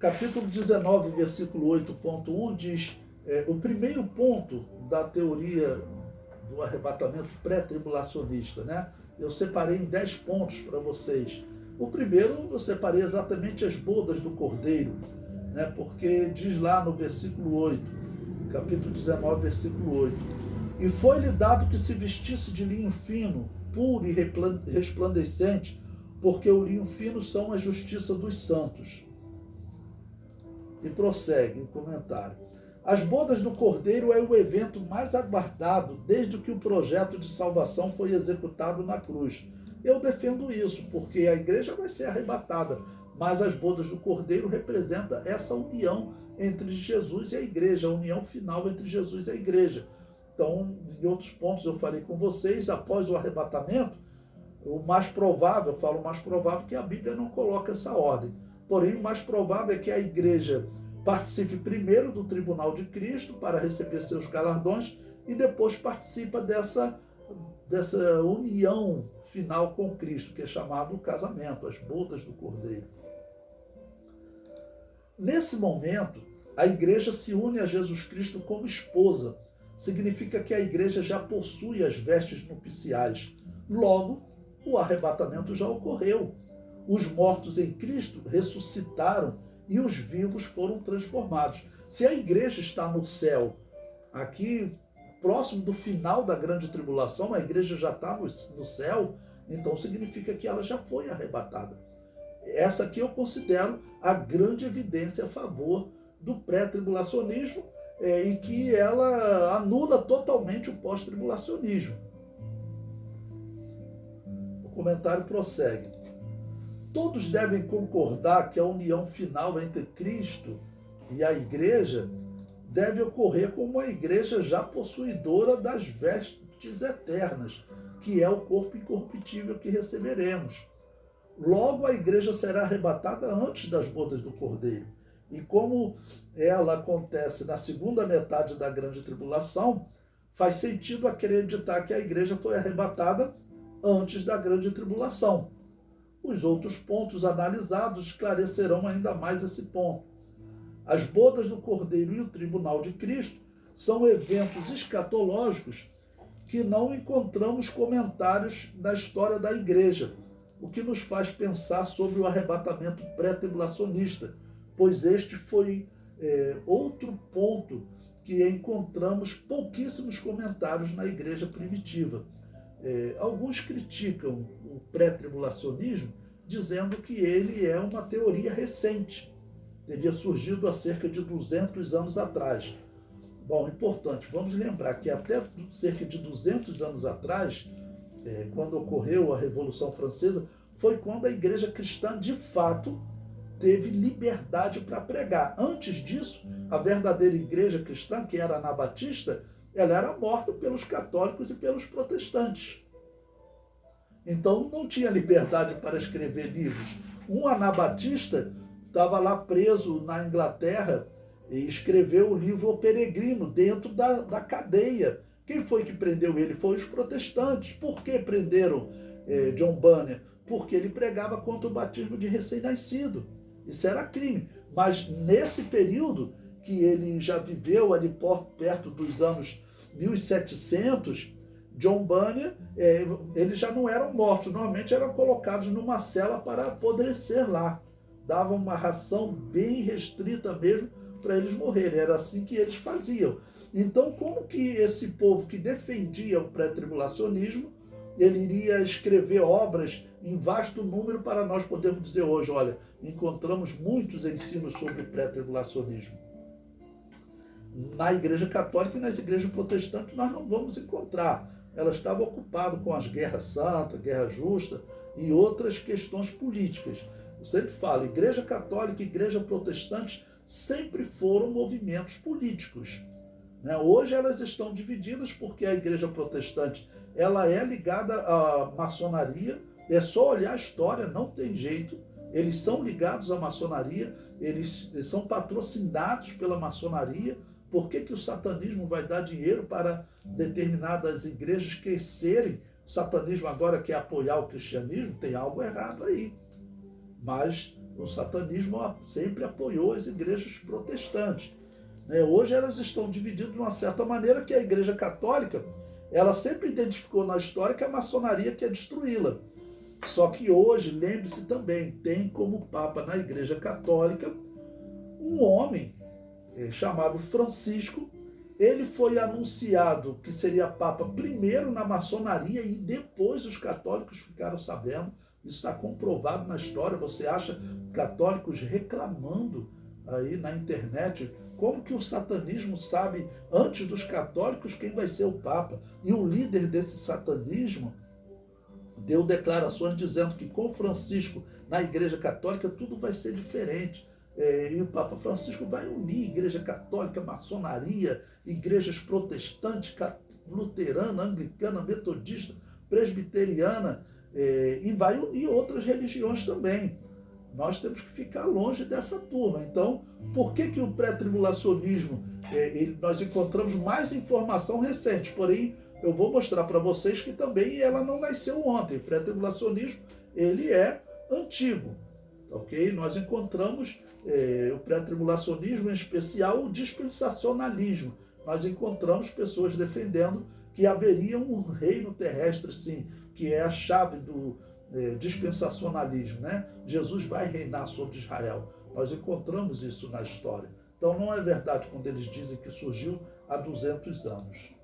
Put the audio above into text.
capítulo 19, versículo 8.1 diz, o primeiro ponto da teoria do arrebatamento pré-tribulacionista, né? Eu separei em 10 pontos para vocês. O primeiro, eu separei exatamente as bodas do Cordeiro, né? Porque diz lá no versículo 8, capítulo 19, versículo 8, e foi-lhe dado que se vestisse de linho fino, puro e resplandecente, porque o linho fino são a justiça dos santos. E prossegue o comentário. As bodas do Cordeiro é o evento mais aguardado desde que o projeto de salvação foi executado na cruz. Eu defendo isso, porque a igreja vai ser arrebatada, mas as bodas do Cordeiro representam essa união entre Jesus e a igreja, a união final entre Jesus e a igreja. Então, em outros pontos eu falei com vocês, após o arrebatamento, o mais provável, eu falo mais provável, que a Bíblia não coloca essa ordem. Porém, o mais provável é que a igreja participe primeiro do tribunal de Cristo para receber seus galardões e depois participa dessa união final com Cristo, que é chamado o casamento, as bodas do Cordeiro. Nesse momento, a igreja se une a Jesus Cristo como esposa. Significa que a igreja já possui as vestes nupciais. Logo, o arrebatamento já ocorreu. Os mortos em Cristo ressuscitaram e os vivos foram transformados. Se a igreja está no céu, aqui próximo do final da grande tribulação, a igreja já está no céu, então significa que ela já foi arrebatada. Essa aqui eu considero a grande evidência a favor do pré-tribulacionismo e que ela anula totalmente o pós-tribulacionismo. O comentário prossegue. Todos devem concordar que a união final entre Cristo e a igreja deve ocorrer como a igreja já possuidora das vestes eternas, que é o corpo incorruptível que receberemos. Logo, a igreja será arrebatada antes das bodas do Cordeiro. E como ela acontece na segunda metade da grande tribulação, faz sentido acreditar que a igreja foi arrebatada antes da grande tribulação. Os outros pontos analisados esclarecerão ainda mais esse ponto. As bodas do Cordeiro e o tribunal de Cristo são eventos escatológicos que não encontramos comentários na história da igreja, o que nos faz pensar sobre o arrebatamento pré-tribulacionista, pois este foi outro ponto que encontramos pouquíssimos comentários na igreja primitiva. Alguns criticam o pré-tribulacionismo dizendo que ele é uma teoria recente, teria surgido há cerca de 200 anos atrás. Bom, importante, vamos lembrar que até cerca de 200 anos atrás, quando ocorreu a Revolução Francesa, foi quando a igreja cristã, de fato, teve liberdade para pregar. Antes disso, a verdadeira igreja cristã, que era anabatista, ela era morta pelos católicos e pelos protestantes. Então, não tinha liberdade para escrever livros. Um anabatista estava lá preso na Inglaterra e escreveu o livro O Peregrino, dentro da cadeia. Quem foi que prendeu ele? Foi os protestantes. Por que prenderam John Bunyan? Porque ele pregava contra o batismo de recém-nascido. Isso era crime. Mas nesse período, que ele já viveu ali perto dos anos 1700, John Bunyan, eles já não eram mortos. Normalmente eram colocados numa cela para apodrecer lá. Davam uma ração bem restrita mesmo para eles morrerem. Era assim que eles faziam. Então, como que esse povo que defendia o pré-tribulacionismo, ele iria escrever obras em vasto número para nós podermos dizer hoje, olha, encontramos muitos ensinos sobre pré-tribulacionismo. Na Igreja Católica e nas igrejas protestantes nós não vamos encontrar. Ela estava ocupada com as guerras santas, guerra justa e outras questões políticas. Eu sempre falo, Igreja Católica e Igreja Protestante sempre foram movimentos políticos. Hoje elas estão divididas porque a Igreja Protestante ela é ligada à maçonaria, é só olhar a história, não tem jeito. Eles são ligados à maçonaria, eles são patrocinados pela maçonaria. Por que o satanismo vai dar dinheiro para determinadas igrejas crescerem? O satanismo agora quer apoiar o cristianismo? Tem algo errado aí. Mas O satanismo sempre apoiou as igrejas protestantes. Hoje elas estão divididas de uma certa maneira que a Igreja Católica, ela sempre identificou na história que a maçonaria quer destruí-la. Só que hoje, lembre-se também, tem como Papa na Igreja Católica um homem chamado Francisco. Ele foi anunciado que seria Papa primeiro na maçonaria e depois os católicos ficaram sabendo. Isso está comprovado na história. Você acha católicos reclamando aí na internet como que o satanismo sabe antes dos católicos quem vai ser o Papa. E o líder desse satanismo deu declarações dizendo que com Francisco na Igreja Católica tudo vai ser diferente. E o Papa Francisco vai unir Igreja Católica, maçonaria, igrejas protestantes, luterana, anglicana, metodista, presbiteriana, e vai unir outras religiões também. Nós temos que ficar longe dessa turma. Então, por que o pré-tribulacionismo, nós encontramos mais informação recente, porém, eu vou mostrar para vocês que também ela não nasceu ontem. O pré-tribulacionismo, ele é antigo, ok? Nós encontramos o pré-tribulacionismo, em especial o dispensacionalismo. Nós encontramos pessoas defendendo que haveria um reino terrestre, sim, que é a chave do dispensacionalismo, né? Jesus vai reinar sobre Israel. Nós encontramos isso na história. Então não é verdade quando eles dizem que surgiu há 200 anos.